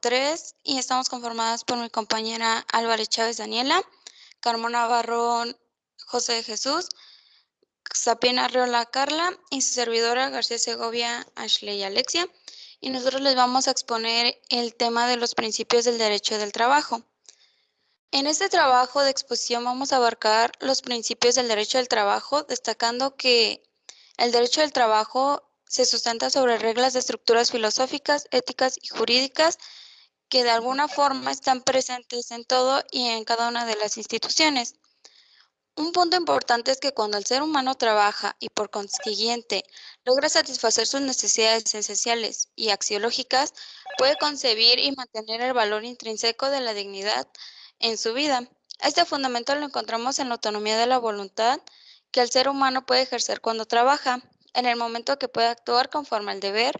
3 y estamos conformadas por mi compañera Álvarez Chávez Daniela, Carmona Barrón José de Jesús, Sapien Arreola Carla y su servidora García Segovia Ashley Alexia. Y nosotros les vamos a exponer el tema de los principios del derecho del trabajo. En este trabajo de exposición vamos a abarcar los principios del derecho del trabajo, destacando que el derecho del trabajo se sustenta sobre reglas de estructuras filosóficas, éticas y jurídicas que de alguna forma están presentes en todo y en cada una de las instituciones. Un punto importante es que cuando el ser humano trabaja y por consiguiente logra satisfacer sus necesidades esenciales y axiológicas, puede concebir y mantener el valor intrínseco de la dignidad en su vida. Este fundamento lo encontramos en la autonomía de la voluntad que el ser humano puede ejercer cuando trabaja, en el momento que puede actuar conforme al deber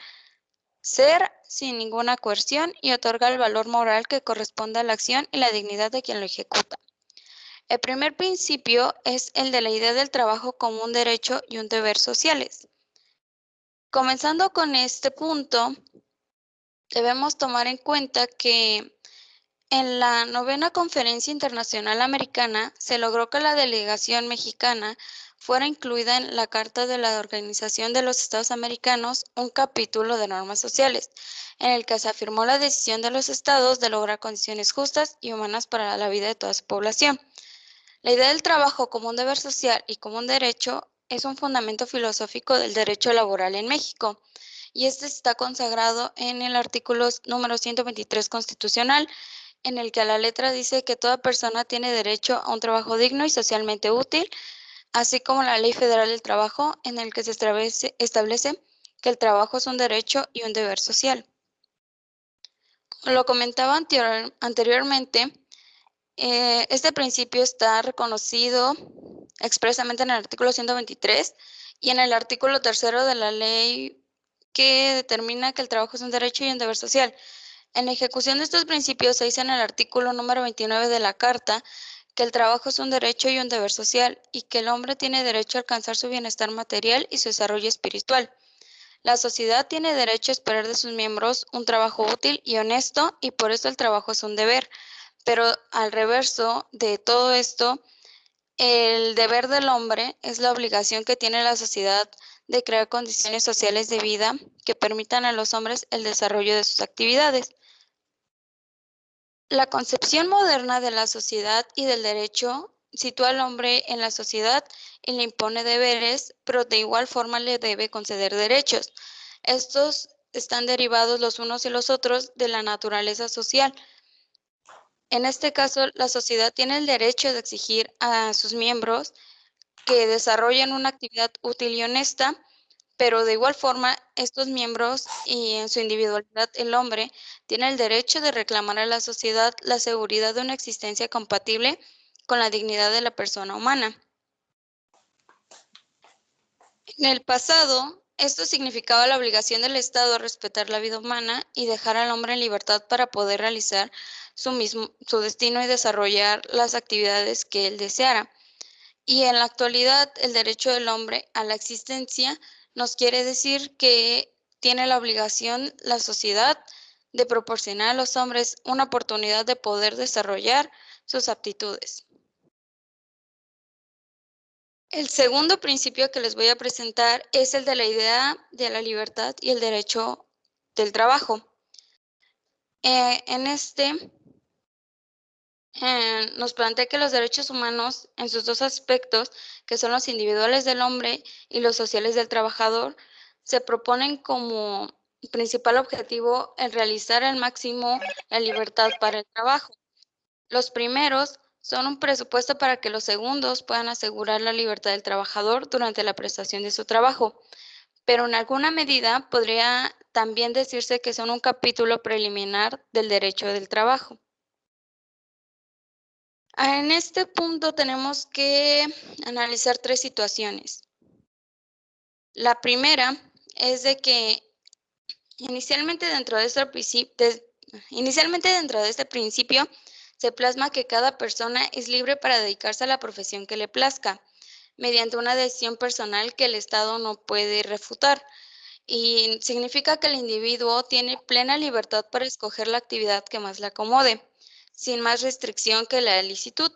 ser sin ninguna coerción y otorga el valor moral que corresponde a la acción y la dignidad de quien lo ejecuta. El primer principio es el de la idea del trabajo como un derecho y un deber sociales. Comenzando con este punto, debemos tomar en cuenta que en la 9ª Conferencia Internacional Americana se logró que la delegación mexicana fuera incluida en la Carta de la Organización de los Estados Americanos, un capítulo de normas sociales, en el que se afirmó la decisión de los estados de lograr condiciones justas y humanas para la vida de toda su población. La idea del trabajo como un deber social y como un derecho es un fundamento filosófico del derecho laboral en México, y este está consagrado en el artículo número 123 constitucional, en el que a la letra dice que toda persona tiene derecho a un trabajo digno y socialmente útil, así como la Ley Federal del Trabajo, en el que se establece que el trabajo es un derecho y un deber social. Como lo comentaba anteriormente, este principio está reconocido expresamente en el artículo 123 y en el artículo 3 de la ley que determina que el trabajo es un derecho y un deber social. En ejecución de estos principios se dice en el artículo número 29 de la Carta que el trabajo es un derecho y un deber social y que el hombre tiene derecho a alcanzar su bienestar material y su desarrollo espiritual. La sociedad tiene derecho a esperar de sus miembros un trabajo útil y honesto y por eso el trabajo es un deber. Pero al reverso de todo esto, el deber del hombre es la obligación que tiene la sociedad de crear condiciones sociales de vida que permitan a los hombres el desarrollo de sus actividades. La concepción moderna de la sociedad y del derecho sitúa al hombre en la sociedad y le impone deberes, pero de igual forma le debe conceder derechos. Estos están derivados los unos y los otros de la naturaleza social. En este caso, la sociedad tiene el derecho de exigir a sus miembros que desarrollen una actividad útil y honesta, pero de igual forma, estos miembros y en su individualidad el hombre tiene el derecho de reclamar a la sociedad la seguridad de una existencia compatible con la dignidad de la persona humana. En el pasado, esto significaba la obligación del Estado a respetar la vida humana y dejar al hombre en libertad para poder realizar su destino y desarrollar las actividades que él deseara. Y en la actualidad, el derecho del hombre a la existencia nos quiere decir que tiene la obligación la sociedad de proporcionar a los hombres una oportunidad de poder desarrollar sus aptitudes. El segundo principio que les voy a presentar es el de la idea de la libertad y el derecho del trabajo. En este nos plantea que los derechos humanos, en sus dos aspectos, que son los individuales del hombre y los sociales del trabajador, se proponen como principal objetivo el realizar al máximo la libertad para el trabajo. Los primeros son un presupuesto para que los segundos puedan asegurar la libertad del trabajador durante la prestación de su trabajo, pero en alguna medida podría también decirse que son un capítulo preliminar del derecho del trabajo. En este punto tenemos que analizar tres situaciones. La primera es de que inicialmente dentro de este principio se plasma que cada persona es libre para dedicarse a la profesión que le plazca, mediante una decisión personal que el Estado no puede refutar. y significa que el individuo tiene plena libertad para escoger la actividad que más le acomode, sin más restricción que la licitud.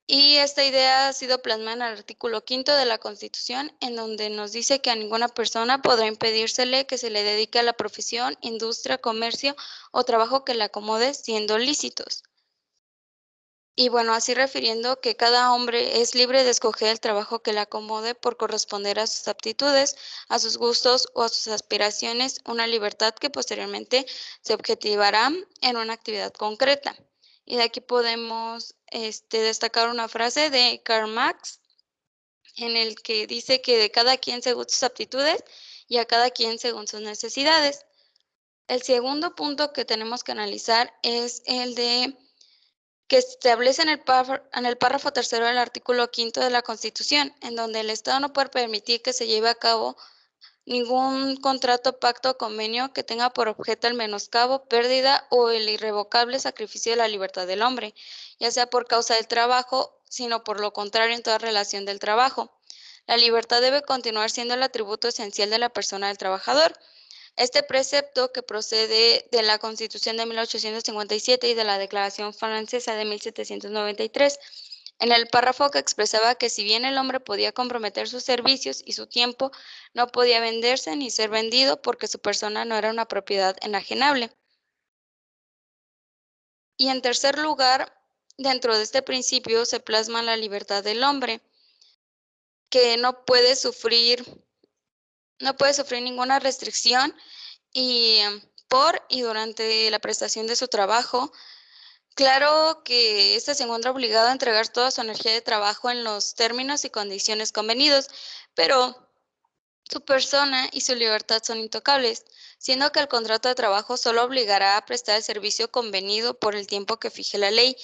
Y esta idea ha sido plasmada en el artículo 5 de la Constitución, en donde nos dice que a ninguna persona podrá impedírsele que se le dedique a la profesión, industria, comercio o trabajo que le acomode, siendo lícitos. Y bueno, así refiriendo que cada hombre es libre de escoger el trabajo que le acomode por corresponder a sus aptitudes, a sus gustos o a sus aspiraciones, una libertad que posteriormente se objetivará en una actividad concreta. Y de aquí podemos destacar una frase de Karl Marx, en el que dice que de cada quien según sus aptitudes y a cada quien según sus necesidades. El segundo punto que tenemos que analizar es el de que establece en el párrafo tercero del artículo 5 de la Constitución, en donde el Estado no puede permitir que se lleve a cabo ningún contrato, pacto o convenio que tenga por objeto el menoscabo, pérdida o el irrevocable sacrificio de la libertad del hombre, ya sea por causa del trabajo, sino por lo contrario en toda relación del trabajo. La libertad debe continuar siendo el atributo esencial de la persona del trabajador. Este precepto, que procede de la Constitución de 1857 y de la Declaración Francesa de 1793, en el párrafo que expresaba que si bien el hombre podía comprometer sus servicios y su tiempo, no podía venderse ni ser vendido porque su persona no era una propiedad enajenable. Y en tercer lugar, dentro de este principio se plasma la libertad del hombre, que no puede sufrir ninguna restricción y por y durante la prestación de su trabajo. Claro que éste se encuentra obligado a entregar toda su energía de trabajo en los términos y condiciones convenidos, pero su persona y su libertad son intocables, siendo que el contrato de trabajo solo obligará a prestar el servicio convenido por el tiempo que fije la ley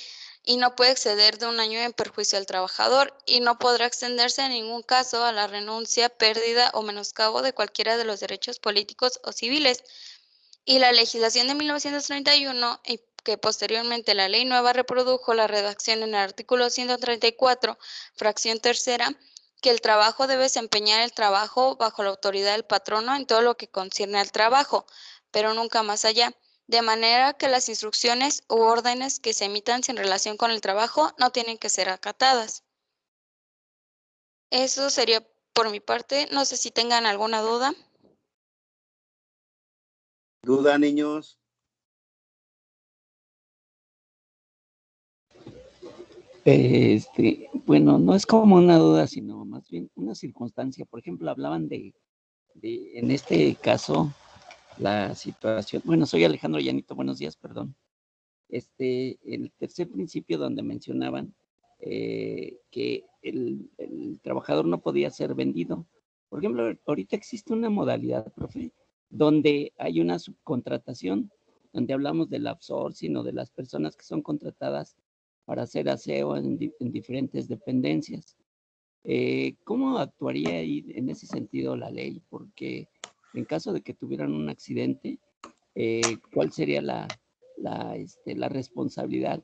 y no puede exceder de un año en perjuicio del trabajador y no podrá extenderse en ningún caso a la renuncia, pérdida o menoscabo de cualquiera de los derechos políticos o civiles. Y la legislación de 1931, y que posteriormente la ley nueva reprodujo la redacción en el artículo 134, fracción tercera, que el trabajo debe desempeñar el trabajo bajo la autoridad del patrono en todo lo que concierne al trabajo, pero nunca más allá, de manera que las instrucciones u órdenes que se emitan sin relación con el trabajo no tienen que ser acatadas. Eso sería por mi parte. No sé si tengan alguna duda. ¿Duda, niños? Bueno, no es como una duda, sino más bien una circunstancia. Por ejemplo, hablaban en este caso, la situación. Bueno, soy Alejandro Llanito, buenos días, perdón. El tercer principio donde mencionaban que el trabajador no podía ser vendido. Por ejemplo, ahorita existe una modalidad, profe, donde hay una subcontratación, donde hablamos del outsourcing o de las personas que son contratadas para hacer aseo en diferentes dependencias. ¿Cómo actuaría ahí en ese sentido la ley? Porque en caso de que tuvieran un accidente, ¿cuál sería la responsabilidad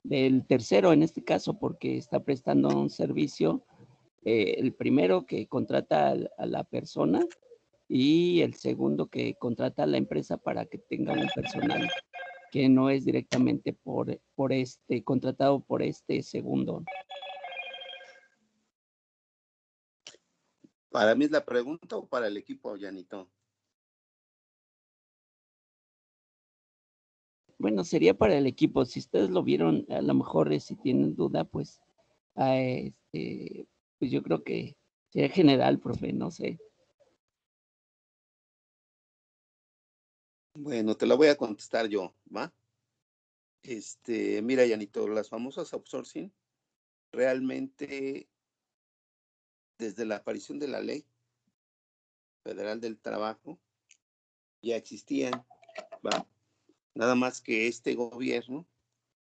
del tercero en este caso? Porque está prestando un servicio, el primero que contrata a la persona y el segundo que contrata a la empresa para que tenga un personal que no es directamente contratado por este segundo. ¿Para mí es la pregunta o para el equipo, Llanito? Bueno, sería para el equipo. Si ustedes lo vieron, a lo mejor si tienen duda, pues, pues yo creo que sería general, profe, no sé. Bueno, te la voy a contestar yo, ¿va? Mira, Llanito, las famosas outsourcing realmente desde la aparición de la Ley Federal del Trabajo ya existían, ¿va? Nada más que este gobierno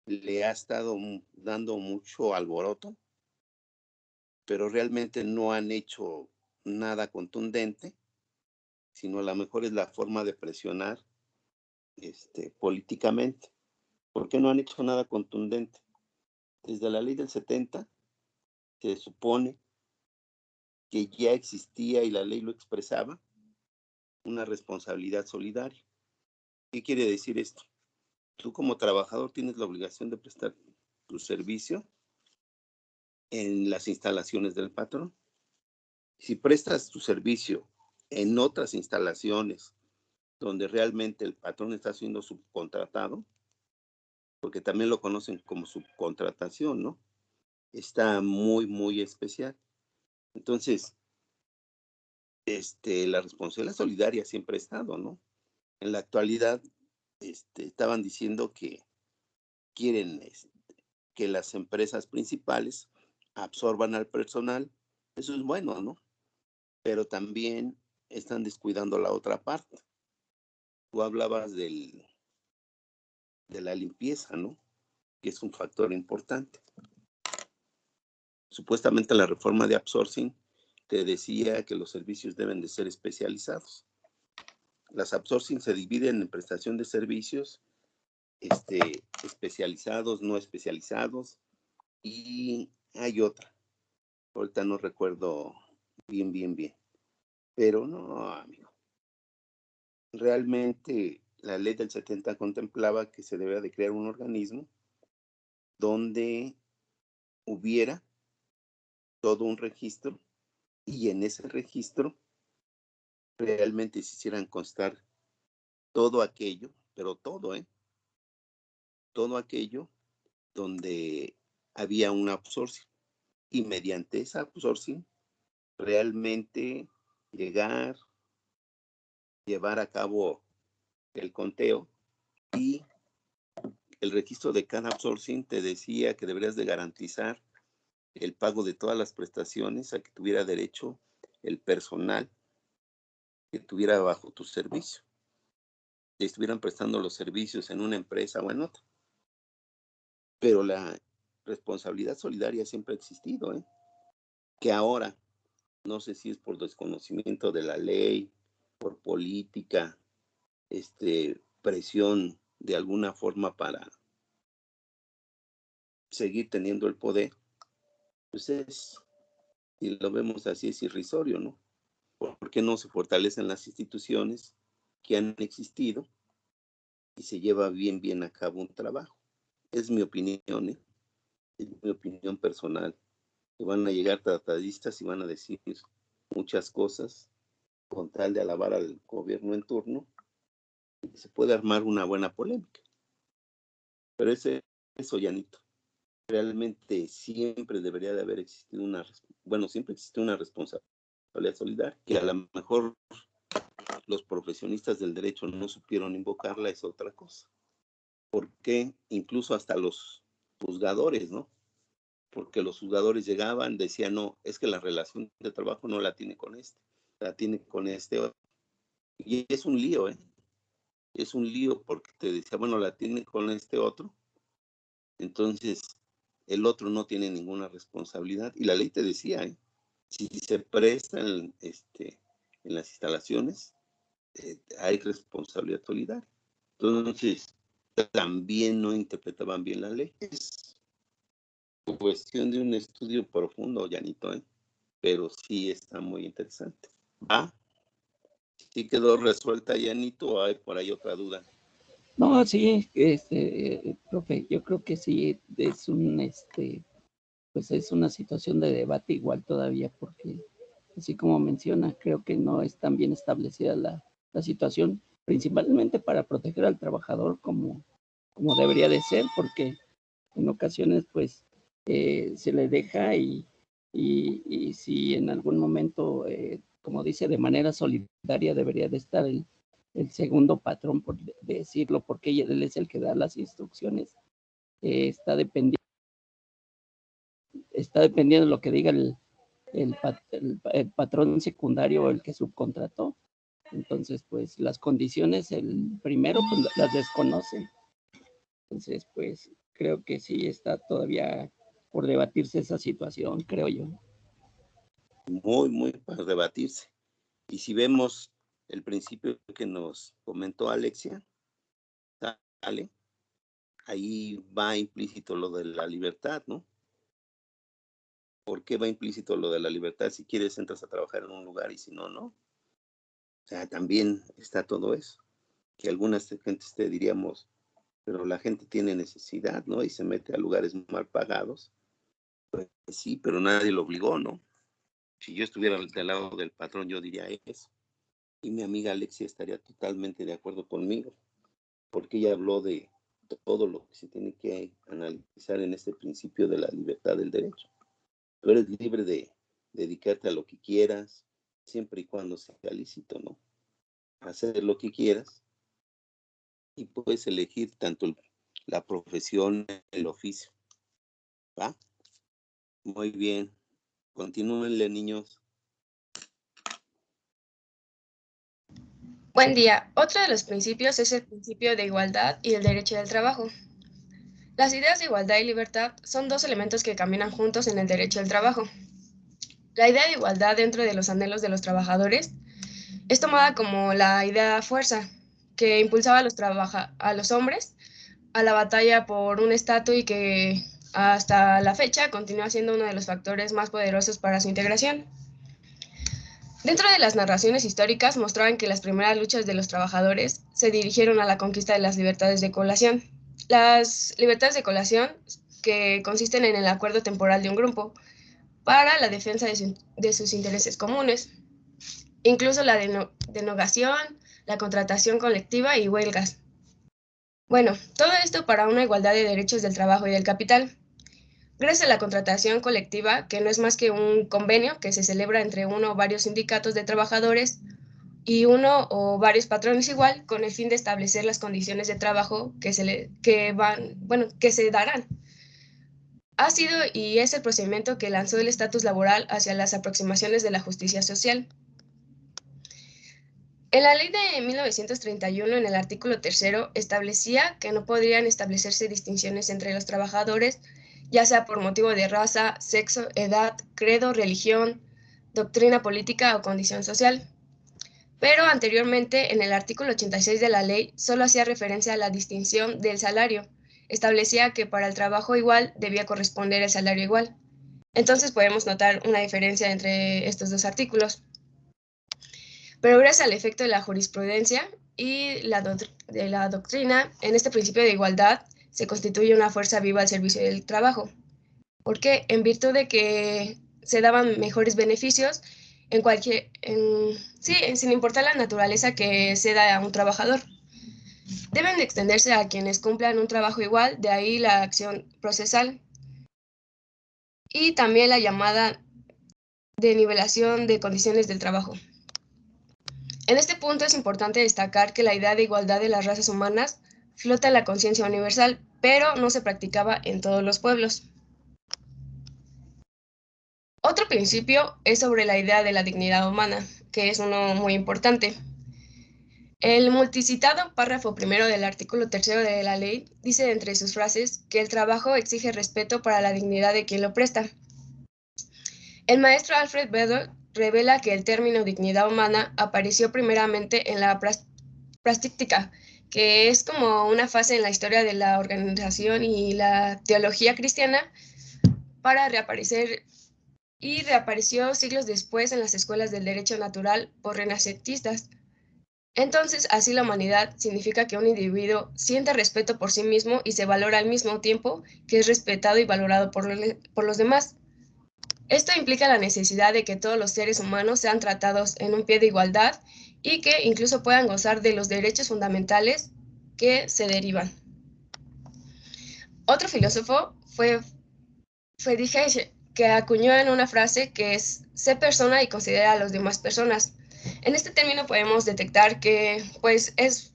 le ha estado dando mucho alboroto, pero realmente no han hecho nada contundente, sino a lo mejor es la forma de presionar políticamente. ¿Por qué no han hecho nada contundente? Desde la ley del 70 se supone que ya existía y la ley lo expresaba, una responsabilidad solidaria. ¿Qué quiere decir esto? Tú como trabajador tienes la obligación de prestar tu servicio en las instalaciones del patrón. Si prestas tu servicio en otras instalaciones donde realmente el patrón está siendo subcontratado, porque también lo conocen como subcontratación, ¿no? Está muy, muy especial. Entonces, la responsabilidad solidaria siempre ha estado, ¿no? En la actualidad, estaban diciendo que quieren que las empresas principales absorban al personal. Eso es bueno, ¿no? Pero también están descuidando la otra parte. Tú hablabas de la limpieza, ¿no? Que es un factor importante. Supuestamente la reforma de outsourcing te decía que los servicios deben de ser especializados. Las outsourcing se dividen en prestación de servicios especializados, no especializados, y hay otra. Ahorita no recuerdo bien. Pero no, amigo. Realmente la ley del 70 contemplaba que se debía de crear un organismo donde hubiera todo un registro y en ese registro realmente se hicieran constar todo aquello, pero todo, todo aquello donde había un outsourcing y mediante esa outsourcing realmente llevar a cabo el conteo y el registro de cada outsourcing te decía que deberías de garantizar el pago de todas las prestaciones a que tuviera derecho el personal que tuviera bajo tu servicio, que estuvieran prestando los servicios en una empresa o en otra. Pero la responsabilidad solidaria siempre ha existido, que ahora, no sé si es por desconocimiento de la ley, por política, presión de alguna forma para seguir teniendo el poder, pues si lo vemos así, es irrisorio, ¿no? ¿Por qué no se fortalecen las instituciones que han existido y se lleva bien a cabo un trabajo? Es mi opinión, es mi opinión personal. Que van a llegar tratadistas y van a decir muchas cosas con tal de alabar al gobierno en turno, y se puede armar una buena polémica. Pero eso, Yanito, realmente siempre debería de haber existido siempre existe una responsabilidad solidaria, que a lo mejor los profesionistas del derecho no supieron invocarla, es otra cosa. Porque incluso hasta los juzgadores, ¿no? Porque los juzgadores llegaban, decían, no, es que la relación de trabajo no la tiene con la tiene con este otro. Y es un lío, Es un lío porque te decía, bueno, la tiene con este otro, entonces el otro no tiene ninguna responsabilidad. Y la ley te decía, si se prestan en las instalaciones, hay responsabilidad solidaria. Entonces, también no interpretaban bien la ley. Es cuestión de un estudio profundo, Yanito, pero sí está muy interesante. ¿Sí quedó resuelta, Yanito, o hay por ahí otra duda? No, sí, profe, yo creo que sí es pues es una situación de debate igual todavía, porque así como menciona, creo que no es tan bien establecida la situación, principalmente para proteger al trabajador como debería de ser, porque en ocasiones pues se le deja y si en algún momento, como dice, de manera solidaria debería de estar el segundo patrón, por decirlo, porque él es el que da las instrucciones, está dependiendo de lo que diga el patrón secundario o el que subcontrató. Entonces, pues las condiciones, el primero, pues las desconoce. Entonces, pues creo que sí está todavía por debatirse esa situación, creo yo. Muy para debatirse. Y si vemos el principio que nos comentó Alexia, ¿sale? Ahí va implícito lo de la libertad, ¿no? ¿por qué va implícito lo de la libertad? Si quieres, entras a trabajar en un lugar y si no, no. O sea, también está todo eso. Que algunas gentes te diríamos, pero la gente tiene necesidad, ¿no? Y se mete a lugares mal pagados. Pues sí, pero nadie lo obligó, ¿no? Si yo estuviera del lado del patrón, yo diría eso. Y mi amiga Alexia estaría totalmente de acuerdo conmigo, porque ella habló de todo lo que se tiene que analizar en este principio de la libertad del derecho. Tú eres libre de dedicarte a lo que quieras, siempre y cuando sea lícito, ¿no? Hacer lo que quieras y puedes elegir tanto la profesión, el oficio, ¿va? Muy bien. Continúenle, niños. Buen día. Otro de los principios es el principio de igualdad y el derecho del trabajo. Las ideas de igualdad y libertad son dos elementos que caminan juntos en el derecho del trabajo. La idea de igualdad dentro de los anhelos de los trabajadores es tomada como la idea fuerza, que impulsaba a los hombres a la batalla por un estatus y que hasta la fecha continúa siendo uno de los factores más poderosos para su integración. Dentro de las narraciones históricas mostraban que las primeras luchas de los trabajadores se dirigieron a la conquista de las libertades de colación. Las libertades de colación, que consisten en el acuerdo temporal de un grupo para la defensa de sus intereses comunes, incluso la derogación, la contratación colectiva y huelgas. Bueno, todo esto para una igualdad de derechos del trabajo y del capital. Gracias a la contratación colectiva, que no es más que un convenio que se celebra entre uno o varios sindicatos de trabajadores y uno o varios patrones igual, con el fin de establecer las condiciones de trabajo que se darán. Ha sido y es el procedimiento que lanzó el estatus laboral hacia las aproximaciones de la justicia social. En la ley de 1931, en el artículo 3, establecía que no podrían establecerse distinciones entre los trabajadores, ya sea por motivo de raza, sexo, edad, credo, religión, doctrina política o condición social. Pero anteriormente, en el artículo 86 de la ley, solo hacía referencia a la distinción del salario. Establecía que para el trabajo igual debía corresponder el salario igual. Entonces podemos notar una diferencia entre estos dos artículos. Pero gracias al efecto de la jurisprudencia y de la doctrina, en este principio de igualdad se constituye una fuerza viva al servicio del trabajo. Porque en virtud de que se daban mejores beneficios sin importar la naturaleza que se da a un trabajador. Deben de extenderse a quienes cumplan un trabajo igual, de ahí la acción procesal. Y también la llamada de nivelación de condiciones del trabajo. En este punto es importante destacar que la idea de igualdad de las razas humanas flota en la conciencia universal, pero no se practicaba en todos los pueblos. Otro principio es sobre la idea de la dignidad humana, que es uno muy importante. El multicitado párrafo 1 del artículo 3 de la ley dice entre sus frases que el trabajo exige respeto para la dignidad de quien lo presta. El maestro Alfred Bedell revela que el término dignidad humana apareció primeramente en la práctica, que es como una fase en la historia de la organización y la teología cristiana, para reapareció siglos después en las escuelas del derecho natural por renacentistas. Entonces, así la humanidad significa que un individuo siente respeto por sí mismo y se valora al mismo tiempo que es respetado y valorado por los demás. Esto implica la necesidad de que todos los seres humanos sean tratados en un pie de igualdad y que incluso puedan gozar de los derechos fundamentales que se derivan. Otro filósofo fue Friedrich Nietzsche, que acuñó en una frase que es «sé persona y considera a las demás personas». En este término podemos detectar que es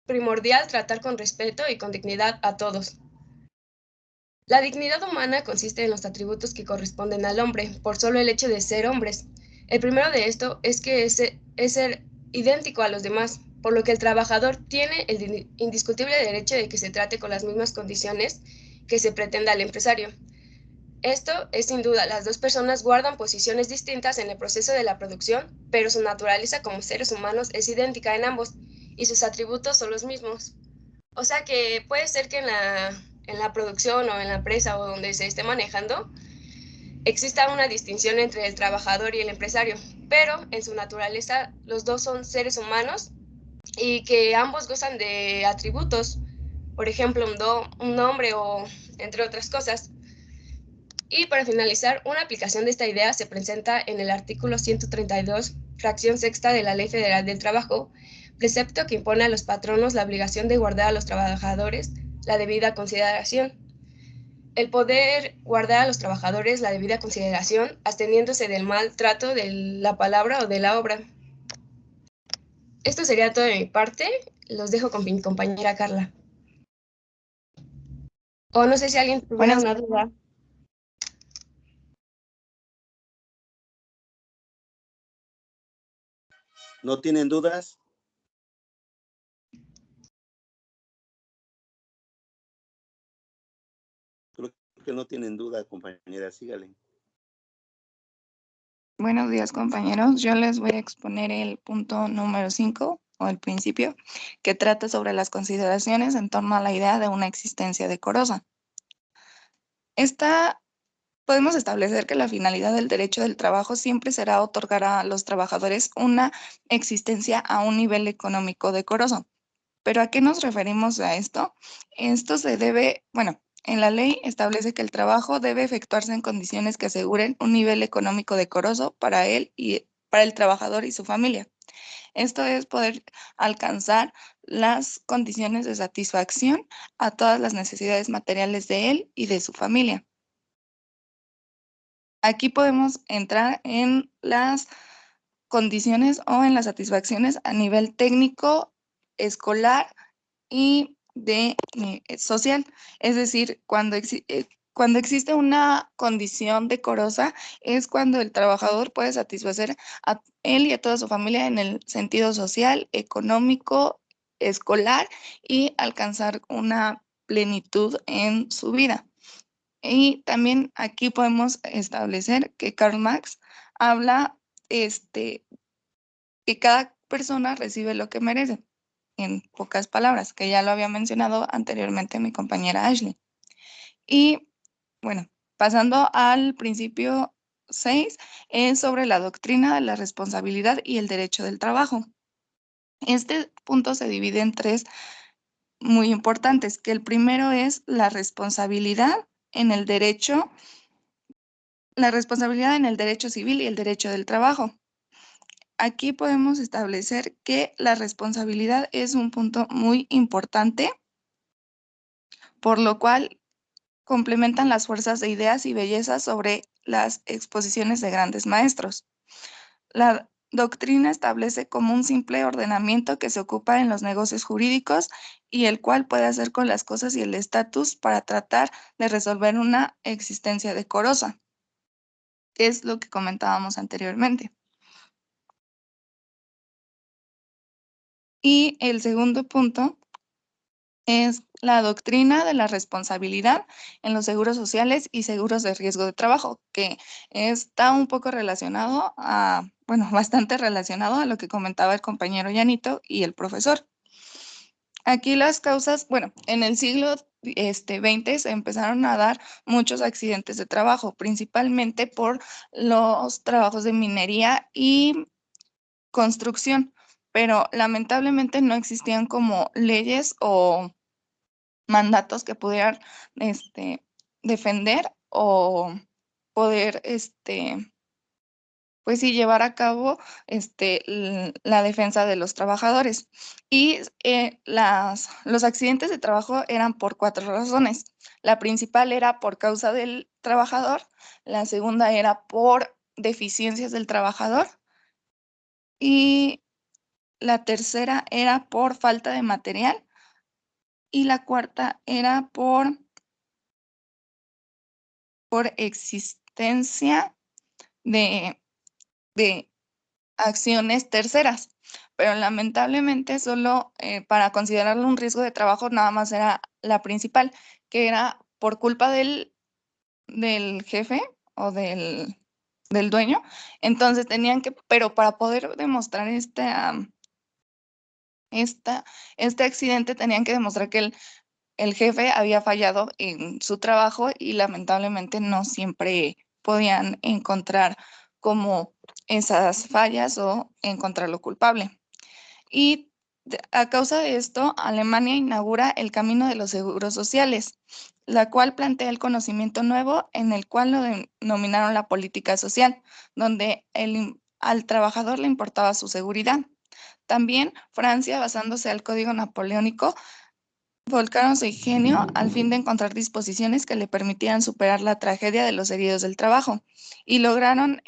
primordial tratar con respeto y con dignidad a todos. La dignidad humana consiste en los atributos que corresponden al hombre, por solo el hecho de ser hombres. El primero de esto es que es ser idéntico a los demás, por lo que el trabajador tiene el indiscutible derecho de que se trate con las mismas condiciones que se pretenda al empresario. Esto es sin duda, las dos personas guardan posiciones distintas en el proceso de la producción, pero su naturaleza como seres humanos es idéntica en ambos y sus atributos son los mismos. O sea que puede ser que en la producción o en la empresa o donde se esté manejando, exista una distinción entre el trabajador y el empresario, pero en su naturaleza los dos son seres humanos y que ambos gozan de atributos, por ejemplo, un nombre o entre otras cosas. Y para finalizar, una aplicación de esta idea se presenta en el artículo 132, fracción sexta de la Ley Federal del Trabajo, precepto que impone a los patronos la obligación de guardar a los trabajadores la debida consideración. El poder guardar a los trabajadores la debida consideración, absteniéndose del mal trato de la palabra o de la obra. Esto sería todo de mi parte. Los dejo con mi compañera Carla. O no sé si alguien tuviera una duda. ¿No tienen dudas? Creo que no tienen duda, compañera, sígale. Buenos días, compañeros. Yo les voy a exponer el punto número 5 o el principio que trata sobre las consideraciones en torno a la idea de una existencia decorosa. Podemos establecer que la finalidad del derecho del trabajo siempre será otorgar a los trabajadores una existencia a un nivel económico decoroso. ¿Pero a qué nos referimos a esto? Esto se debe, en la ley establece que el trabajo debe efectuarse en condiciones que aseguren un nivel económico decoroso para él y para el trabajador y su familia. Esto es poder alcanzar las condiciones de satisfacción a todas las necesidades materiales de él y de su familia. Aquí podemos entrar en las condiciones o en las satisfacciones a nivel técnico, escolar y de social. Es decir, cuando existe una condición decorosa es cuando el trabajador puede satisfacer a él y a toda su familia en el sentido social, económico, escolar y alcanzar una plenitud en su vida. Y también aquí podemos establecer que Karl Marx habla que cada persona recibe lo que merece, en pocas palabras, que ya lo había mencionado anteriormente mi compañera Ashley. Y bueno, pasando al principio 6, es sobre la doctrina de la responsabilidad y el derecho del trabajo. Este punto se divide en 3 muy importantes, que el primero es la responsabilidad en el derecho civil y el derecho del trabajo. Aquí podemos establecer que la responsabilidad es un punto muy importante, por lo cual complementan las fuerzas de ideas y bellezas sobre las exposiciones de grandes maestros. La doctrina establece como un simple ordenamiento que se ocupa en los negocios jurídicos y el cual puede hacer con las cosas y el estatus para tratar de resolver una existencia decorosa, que es lo que comentábamos anteriormente. Y el segundo punto es la doctrina de la responsabilidad en los seguros sociales y seguros de riesgo de trabajo, que está un poco relacionado bastante relacionado a lo que comentaba el compañero Llanito y el profesor. Aquí las causas, en el siglo XX se empezaron a dar muchos accidentes de trabajo, principalmente por los trabajos de minería y construcción, pero lamentablemente no existían como leyes o mandatos que pudieran defender o poder pues sí, llevar a cabo la defensa de los trabajadores. Y los accidentes de trabajo eran por 4 razones. La principal era por causa del trabajador, la segunda era por deficiencias del trabajador y la tercera era por falta de material y la cuarta era por existencia de acciones terceras, pero lamentablemente solo para considerarlo un riesgo de trabajo nada más era la principal, que era por culpa del jefe o del dueño. Entonces tenían que, pero para poder demostrar este accidente tenían que demostrar que el jefe había fallado en su trabajo y lamentablemente no siempre podían encontrar como esas fallas o encontrarlo culpable. Y a causa de esto, Alemania inaugura el camino de los seguros sociales, la cual plantea el conocimiento nuevo en el cual lo denominaron la política social, donde al trabajador le importaba su seguridad. También Francia, basándose al Código Napoleónico, volcaron su ingenio al fin de encontrar disposiciones que le permitieran superar la tragedia de los heridos del trabajo y lograron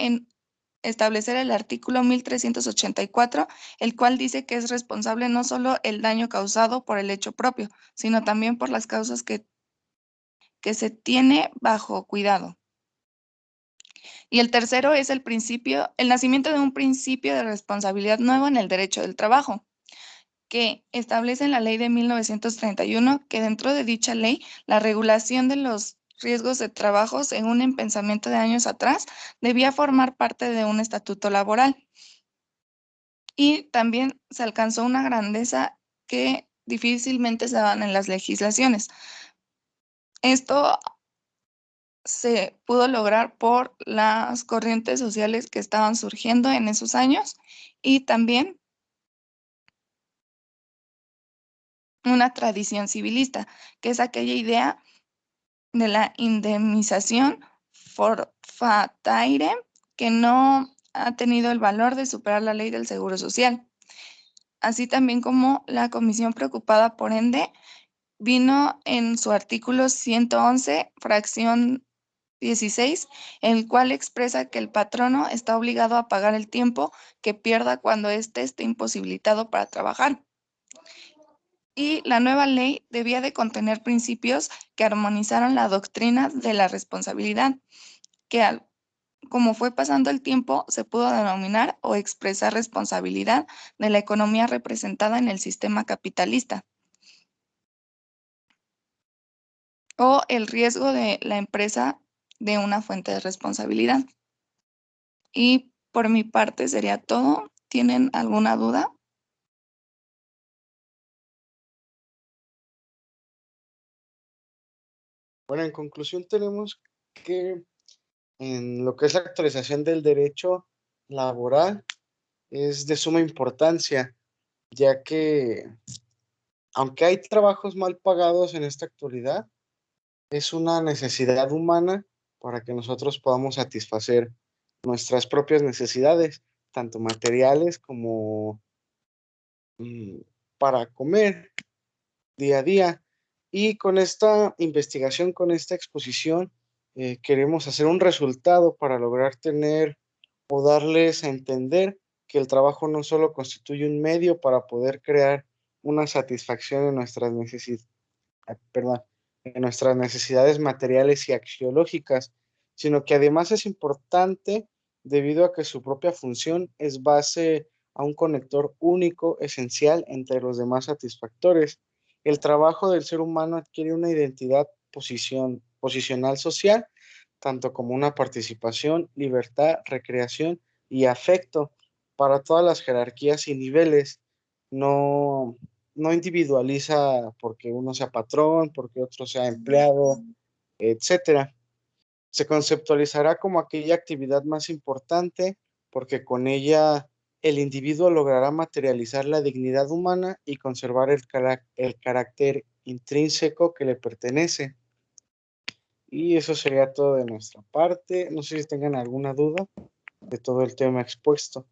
establecer el artículo 1384, el cual dice que es responsable no solo el daño causado por el hecho propio, sino también por las causas que se tiene bajo cuidado. Y el tercero es el nacimiento de un principio de responsabilidad nuevo en el derecho del trabajo, que establece en la ley de 1931 que dentro de dicha ley, la regulación de los riesgos de trabajo, según en pensamiento de años atrás, debía formar parte de un estatuto laboral. Y también se alcanzó una grandeza que difícilmente se daban en las legislaciones. Esto se pudo lograr por las corrientes sociales que estaban surgiendo en esos años y también una tradición civilista, que es aquella idea de la indemnización forfaitaire que no ha tenido el valor de superar la ley del Seguro Social. Así también como la comisión preocupada, por ende, vino en su artículo 111, fracción 16, el cual expresa que el patrono está obligado a pagar el tiempo que pierda cuando éste esté imposibilitado para trabajar. Y la nueva ley debía de contener principios que armonizaron la doctrina de la responsabilidad, que como fue pasando el tiempo, se pudo denominar o expresar responsabilidad de la economía representada en el sistema capitalista, o el riesgo de la empresa de una fuente de responsabilidad. Y por mi parte sería todo. ¿Tienen alguna duda? Bueno, en conclusión tenemos que en lo que es la actualización del derecho laboral es de suma importancia, ya que aunque hay trabajos mal pagados en esta actualidad, es una necesidad humana para que nosotros podamos satisfacer nuestras propias necesidades, tanto materiales como para comer día a día. Y con esta investigación, con esta exposición, queremos hacer un resultado para lograr tener o darles a entender que el trabajo no solo constituye un medio para poder crear una satisfacción en nuestras necesidades materiales y axiológicas, sino que además es importante debido a que su propia función es base a un conector único, esencial entre los demás satisfactores. El trabajo del ser humano adquiere una identidad posicional social, tanto como una participación, libertad, recreación y afecto para todas las jerarquías y niveles. No, no individualiza porque uno sea patrón, porque otro sea empleado, etcétera. Se conceptualizará como aquella actividad más importante porque con ella el individuo logrará materializar la dignidad humana y conservar el carácter intrínseco que le pertenece. Y eso sería todo de nuestra parte. No sé si tengan alguna duda de todo el tema expuesto.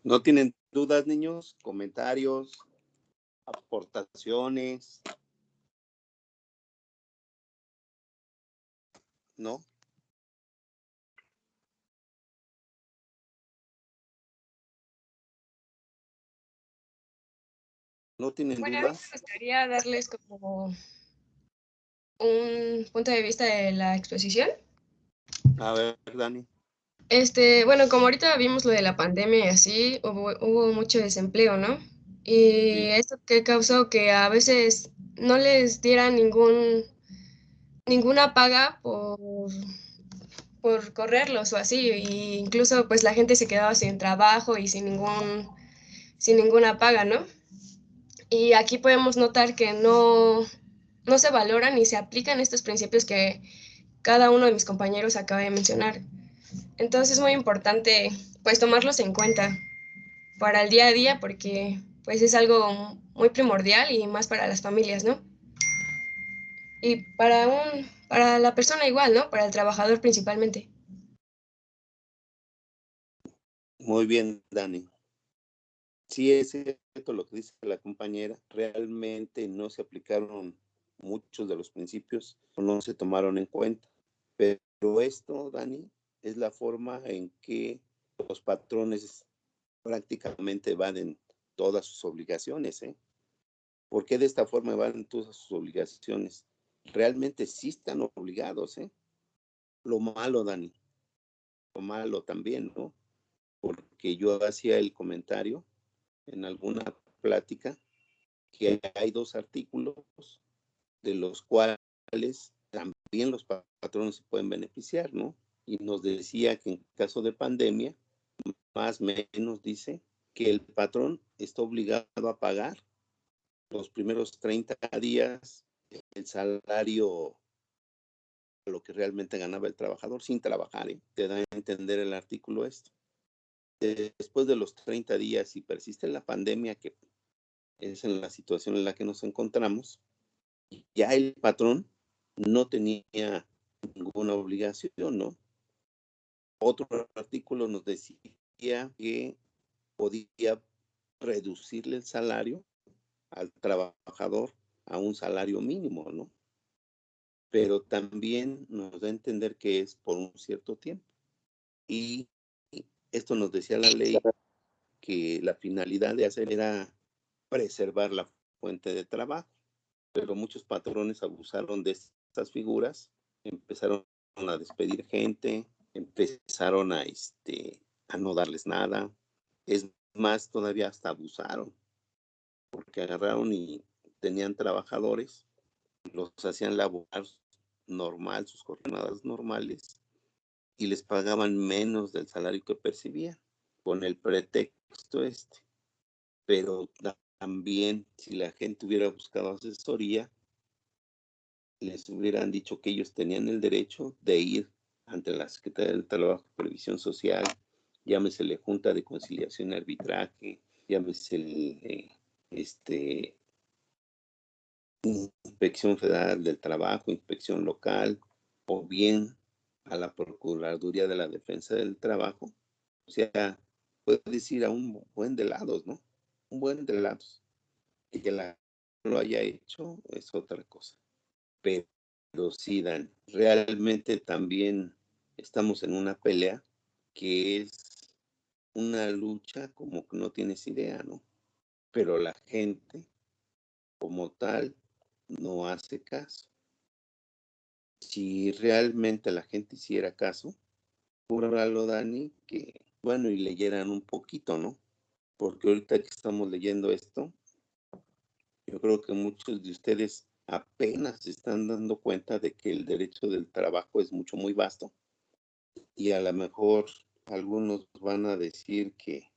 ¿No tienen dudas, niños? ¿Comentarios? ¿Aportaciones? ¿No? ¿No tienen Bueno, a mí dudas? me gustaría darles como un punto de vista de la exposición. A ver, Dani. Bueno, como ahorita vimos lo de la pandemia y así, hubo mucho desempleo, ¿no? Y Sí. esto que causó que a veces no les dieran ninguna paga por correrlos o así, y incluso pues la gente se quedaba sin trabajo y sin ninguna paga, ¿no? Y aquí podemos notar que no se valoran ni se aplican estos principios que cada uno de mis compañeros acaba de mencionar. Entonces es muy importante pues tomarlos en cuenta para el día a día porque pues es algo muy primordial y más para las familias, ¿no? Y para la persona igual, ¿no? Para el trabajador principalmente. Muy bien, Dani. Sí, es cierto lo que dice la compañera. Realmente no se aplicaron muchos de los principios o no se tomaron en cuenta. Pero esto, Dani, es la forma en que los patrones prácticamente evaden todas sus obligaciones, ¿eh? ¿Por qué de esta forma evaden todas sus obligaciones? Realmente sí están obligados, ¿eh? Lo malo, Dani, lo malo también, ¿no? Porque yo hacía el comentario en alguna plática que hay 2 artículos de los cuales también los patrones se pueden beneficiar, ¿no? Y nos decía que en caso de pandemia, más o menos dice que el patrón está obligado a pagar los primeros 30 días el salario a lo que realmente ganaba el trabajador sin trabajar, ¿eh? Te da a entender el artículo esto. Después de los 30 días, si persiste la pandemia, que es en la situación en la que nos encontramos, ya el patrón no tenía ninguna obligación, ¿no? Otro artículo nos decía que podía reducirle el salario al trabajador a un salario mínimo, ¿no? Pero también nos da a entender que es por un cierto tiempo. Y esto nos decía la ley que la finalidad de hacer era preservar la fuente de trabajo, pero muchos patrones abusaron de estas figuras, empezaron a despedir gente, empezaron a no darles nada, es más, todavía hasta abusaron, porque agarraron y tenían trabajadores, los hacían laborar normal, sus jornadas normales, y les pagaban menos del salario que percibían, con el pretexto Pero también, si la gente hubiera buscado asesoría, les hubieran dicho que ellos tenían el derecho de ir ante la Secretaría del Trabajo y Previsión Social, llámesele Junta de Conciliación y Arbitraje, llámesele Inspección Federal del Trabajo, Inspección Local, o bien a la Procuraduría de la Defensa del Trabajo. O sea, puedes ir a un buen de lados, ¿no? Un buen de lados. Y que lo haya hecho es otra cosa. Pero sí, Dan, realmente también estamos en una pelea que es una lucha como que no tienes idea, ¿no? Pero la gente como tal no hace caso. Si realmente la gente hiciera caso, júralo, Dani, que bueno, y leyeran un poquito, ¿no? Porque ahorita que estamos leyendo esto, yo creo que muchos de ustedes apenas se están dando cuenta de que el derecho del trabajo es muy vasto, y a lo mejor algunos van a decir que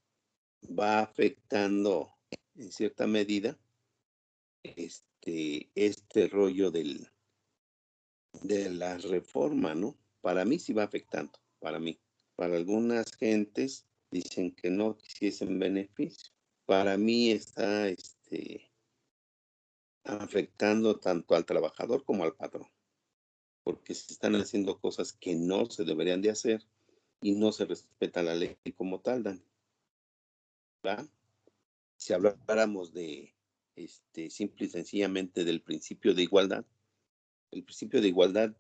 va afectando en cierta medida este rollo de la reforma, ¿no? Para mí sí va afectando, para mí. Para algunas gentes dicen que no, que sí es en beneficio. Para mí está afectando tanto al trabajador como al patrón, porque se están haciendo cosas que no se deberían de hacer y no se respeta la ley como tal, Dan. ¿Verdad? Si habláramos de simple y sencillamente del principio de igualdad, el principio de igualdad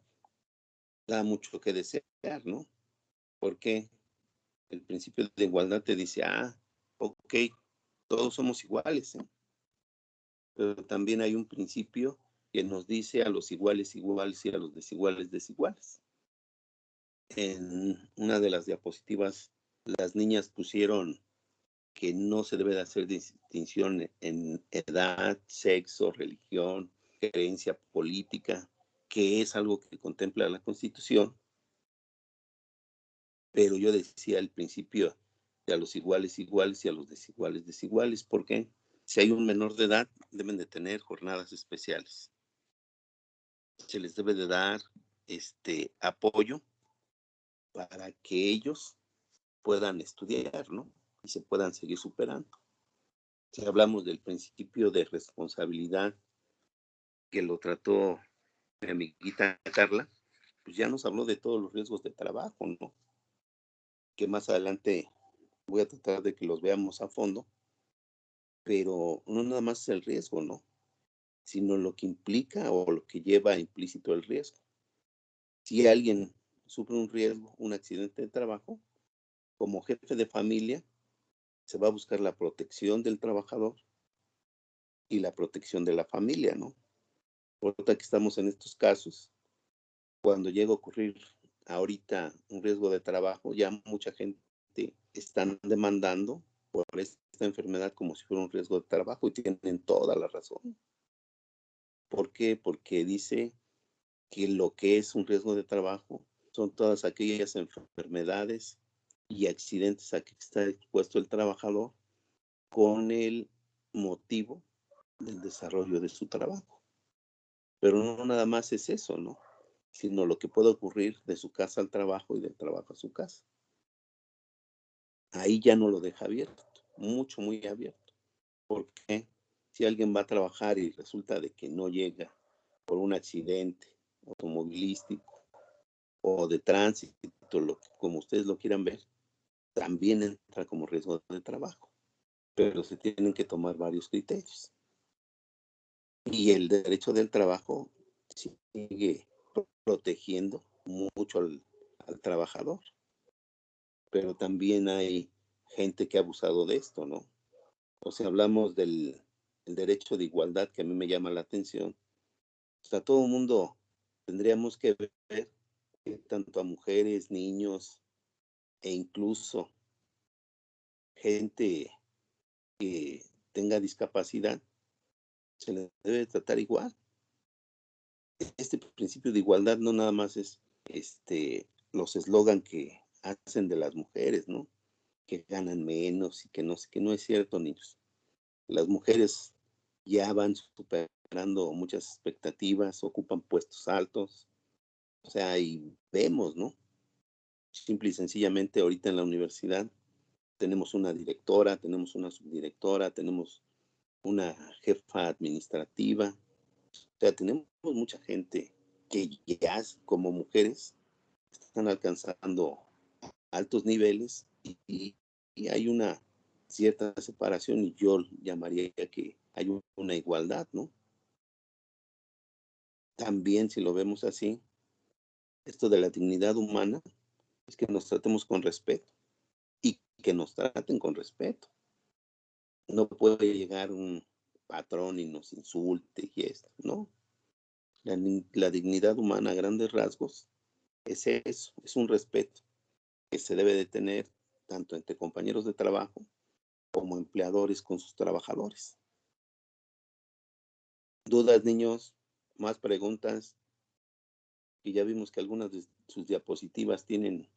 da mucho que desear, ¿no? Porque el principio de igualdad te dice, ok, todos somos iguales, ¿eh? Pero también hay un principio que nos dice a los iguales iguales y a los desiguales desiguales. En una de las diapositivas, las niñas pusieron que no se debe de hacer distinción en edad, sexo, religión, creencia política, que es algo que contempla la Constitución, pero yo decía al principio de a los iguales iguales y a los desiguales desiguales. ¿Por qué? Si hay un menor de edad, deben de tener jornadas especiales. Se les debe de dar apoyo para que ellos puedan estudiar, ¿no? Y se puedan seguir superando. Si hablamos del principio de responsabilidad que lo trató mi amiguita Carla, pues ya nos habló de todos los riesgos de trabajo, ¿no? Que más adelante voy a tratar de que los veamos a fondo, pero no nada más es el riesgo, ¿no? Sino lo que implica o lo que lleva implícito el riesgo. Si alguien sufre un riesgo, un accidente de trabajo, como jefe de familia, se va a buscar la protección del trabajador y la protección de la familia, ¿no? Por lo que estamos en estos casos, cuando llega a ocurrir ahorita un riesgo de trabajo, ya mucha gente están demandando por esta enfermedad como si fuera un riesgo de trabajo y tienen toda la razón. ¿Por qué? Porque dice que lo que es un riesgo de trabajo son todas aquellas enfermedades y accidentes a que está expuesto el trabajador con el motivo del desarrollo de su trabajo. Pero no nada más es eso, ¿no? Sino lo que puede ocurrir de su casa al trabajo y del trabajo a su casa. Ahí ya no lo deja abierto, muy abierto. Porque si alguien va a trabajar y resulta de que no llega por un accidente automovilístico o de tránsito, como ustedes lo quieran ver, también entra como riesgo de trabajo. Pero se tienen que tomar varios criterios. Y el derecho del trabajo sigue protegiendo mucho al trabajador. Pero también hay gente que ha abusado de esto, ¿no? O sea, hablamos del el derecho de igualdad que a mí me llama la atención. O sea, todo el mundo tendríamos que ver que tanto a mujeres, niños e incluso gente que tenga discapacidad, se les debe tratar igual. Este principio de igualdad no nada más es los eslogan que hacen de las mujeres, ¿no? Que ganan menos y que no es cierto, niños. Las mujeres ya van superando muchas expectativas, ocupan puestos altos, o sea, y vemos, ¿no? Simple y sencillamente ahorita en la universidad tenemos una directora, tenemos una subdirectora, tenemos una jefa administrativa, o sea, tenemos mucha gente que ya como mujeres están alcanzando altos niveles y hay una cierta separación y yo llamaría que hay una igualdad, ¿no? También si lo vemos así, esto de la dignidad humana es que nos tratemos con respeto y que nos traten con respeto. No puede llegar un patrón y nos insulte y esto, ¿no? La dignidad humana a grandes rasgos es eso, es un respeto que se debe de tener tanto entre compañeros de trabajo como empleadores con sus trabajadores. ¿Dudas, niños? ¿Más preguntas? Y ya vimos que algunas de sus diapositivas tienen